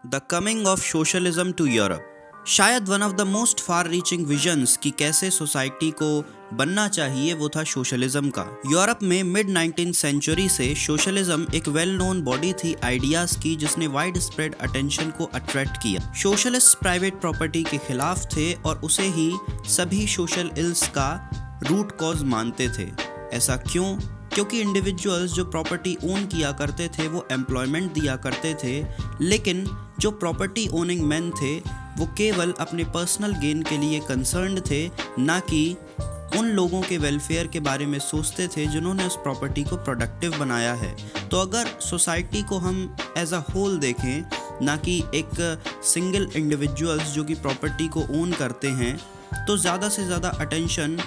The coming of socialism to Europe. शायद one of the most far reaching visions कि कैसे society को बनना चाहिए वो था सोशलिज्म का। यूरोप में मिड 19th सेंचुरी से सोशलिज्म एक वेल नोन बॉडी थी आइडियाज की, जिसने वाइड स्प्रेड अटेंशन को अट्रैक्ट किया। सोशलिस्ट प्राइवेट प्रॉपर्टी के खिलाफ थे और उसे ही सभी सोशल इल्स का रूट कॉज मानते थे। ऐसा क्यों? क्योंकि इंडिविजुअल्स जो प्रॉपर्टी ओन किया करते थे वो एम्प्लॉयमेंट दिया करते थे, लेकिन जो प्रॉपर्टी ओनिंग मैन थे वो केवल अपने पर्सनल गेन के लिए कंसर्न्ड थे, ना कि उन लोगों के वेलफेयर के बारे में सोचते थे जिन्होंने उस प्रॉपर्टी को प्रोडक्टिव बनाया है। तो अगर सोसाइटी को हम एज अ होल देखें, ना कि एक सिंगल इंडिविजुअल्स जो कि प्रॉपर्टी को ओन करते हैं, तो ज़्यादा से ज़्यादा अटेंशन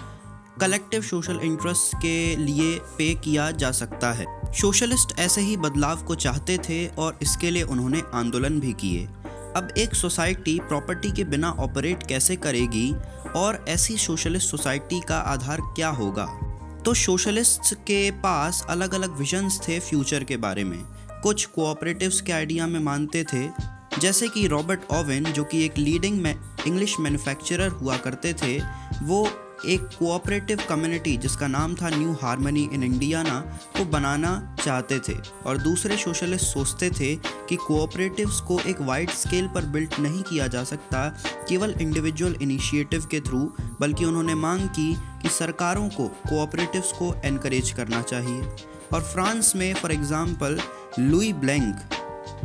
कलेक्टिव सोशल इंटरेस्ट के लिए पे किया जा सकता है। सोशलिस्ट ऐसे ही बदलाव को चाहते थे और इसके लिए उन्होंने आंदोलन भी किए। अब एक सोसाइटी प्रॉपर्टी के बिना ऑपरेट कैसे करेगी और ऐसी सोशलिस्ट सोसाइटी का आधार क्या होगा? तो सोशलिस्ट्स के पास अलग अलग विजन्स थे फ्यूचर के बारे में। कुछ कोऑपरेटिव्स के आइडिया में मानते थे, जैसे कि रॉबर्ट ओवेन जो कि एक लीडिंग इंग्लिश मैन्युफैक्चरर हुआ करते थे, वो एक कोऑपरेटिव कम्युनिटी जिसका नाम था न्यू हार्मनी इन इंडियाना को बनाना चाहते थे। और दूसरे सोशलिस्ट सोचते थे कि कोऑपरेटिव्स को एक वाइड स्केल पर बिल्ट नहीं किया जा सकता केवल इंडिविजुअल इनिशिएटिव के थ्रू, बल्कि उन्होंने मांग की कि सरकारों को कोऑपरेटिव्स को एनकरेज करना चाहिए। और फ्रांस में फॉर एग्जांपल लुई ब्लैंक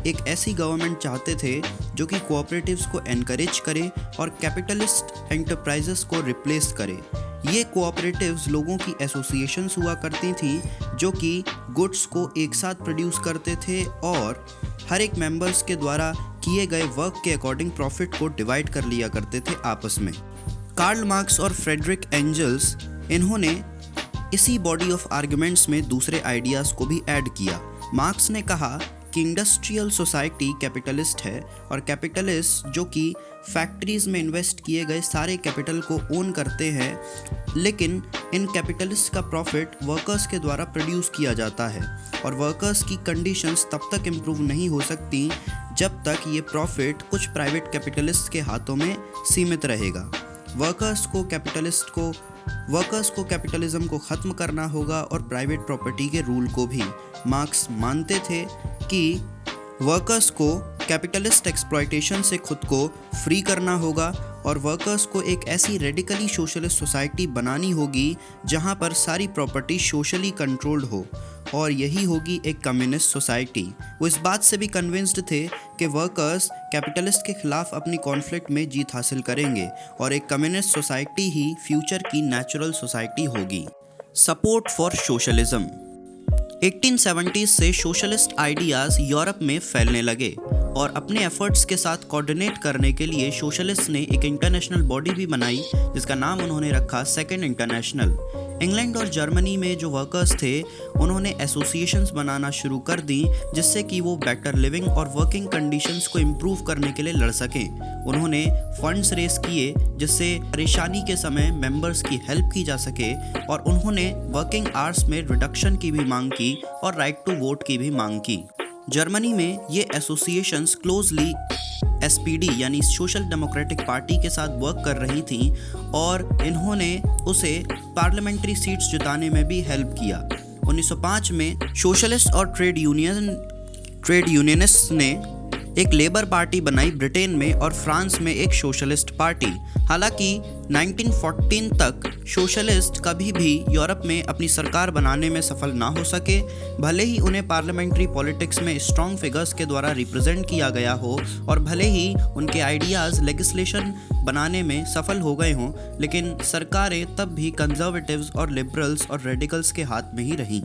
एक ऐसी गवर्नमेंट चाहते थे जो कि कोऑपरेटिव्स को एनकरेज करे और कैपिटलिस्ट एंटरप्राइजेस को रिप्लेस करे। ये कोऑपरेटिव्स लोगों की एसोसिएशंस हुआ करती थी जो कि गुड्स को एक साथ प्रोड्यूस करते थे और हर एक मेंबर्स के द्वारा किए गए वर्क के अकॉर्डिंग प्रॉफिट को डिवाइड कर लिया करते थे आपस में। कार्ल मार्क्स और फ्रेडरिक एंजल्स, इन्होंने इसी बॉडी ऑफ आर्गुमेंट्स में दूसरे आइडियाज़ को भी ऐड किया। मार्क्स ने कहा कि इंडस्ट्रियल सोसाइटी कैपिटलिस्ट है और कैपिटलिस्ट जो कि फैक्ट्रीज में इन्वेस्ट किए गए सारे कैपिटल को ओन करते हैं, लेकिन इन कैपिटलिस्ट का प्रॉफिट वर्कर्स के द्वारा प्रोड्यूस किया जाता है और वर्कर्स की कंडीशंस तब तक इम्प्रूव नहीं हो सकती जब तक ये प्रॉफिट कुछ प्राइवेट कैपिटलिस्ट के हाथों में सीमित रहेगा। वर्कर्स को कैपिटलिज्म को ख़त्म करना होगा और प्राइवेट प्रॉपर्टी के रूल को भी। मार्क्स मानते थे कि वर्कर्स को कैपिटलिस्ट एक्सप्लॉयटेशन से खुद को फ्री करना होगा और वर्कर्स को एक ऐसी रेडिकली सोशलिस्ट सोसाइटी बनानी होगी जहां पर सारी प्रॉपर्टी सोशली कंट्रोल्ड हो, और यही होगी एक कम्युनिस्ट सोसाइटी। वो इस बात से भी कन्विंस्ड थे कि वर्कर्स कैपिटलिस्ट के खिलाफ अपनी कॉन्फ्लिक्ट में जीत हासिल करेंगे और एक कम्युनिस्ट सोसाइटी ही फ्यूचर की नेचुरल सोसाइटी होगी। Support for socialism. 1870s से सोशलिस्ट आइडियाज़ यूरोप में फैलने लगे और अपने एफर्ट्स के साथ कोऑर्डिनेट करने के लिए सोशलिस्ट ने एक इंटरनेशनल बॉडी भी बनाई जिसका नाम उन्होंने रखा सेकेंड इंटरनेशनल। इंग्लैंड और जर्मनी में जो वर्कर्स थे उन्होंने एसोसिएशंस बनाना शुरू कर दी जिससे कि वो बेटर लिविंग और वर्किंग कंडीशंस को इम्प्रूव करने के लिए लड़ सकें। उन्होंने फंड्स रेस किए जिससे परेशानी के समय मेंबर्स की हेल्प की जा सके और उन्होंने वर्किंग आवर्स में रिडक्शन की भी मांग की और राइट टू वोट की भी मांग की। जर्मनी में ये एसोसिएशंस क्लोजली SPD यानी सोशल डेमोक्रेटिक पार्टी के साथ वर्क कर रही थी और इन्होंने उसे पार्लियामेंट्री सीट्स जिताने में भी हेल्प किया। 1905 में सोशलिस्ट और ट्रेड यूनियनिस्ट ने एक लेबर पार्टी बनाई ब्रिटेन में और फ्रांस में एक सोशलिस्ट पार्टी। हालांकि 1914 तक सोशलिस्ट कभी भी यूरोप में अपनी सरकार बनाने में सफल ना हो सके, भले ही उन्हें पार्लियामेंट्री पॉलिटिक्स में स्ट्रॉन्ग फिगर्स के द्वारा रिप्रेजेंट किया गया हो और भले ही उनके आइडियाज़ लेजिस्लेशन बनाने में सफल हो गए हों, लेकिन सरकारें तब भी कंजर्वेटिव्स और लिबरल्स और रेडिकल्स के हाथ में ही रहीं।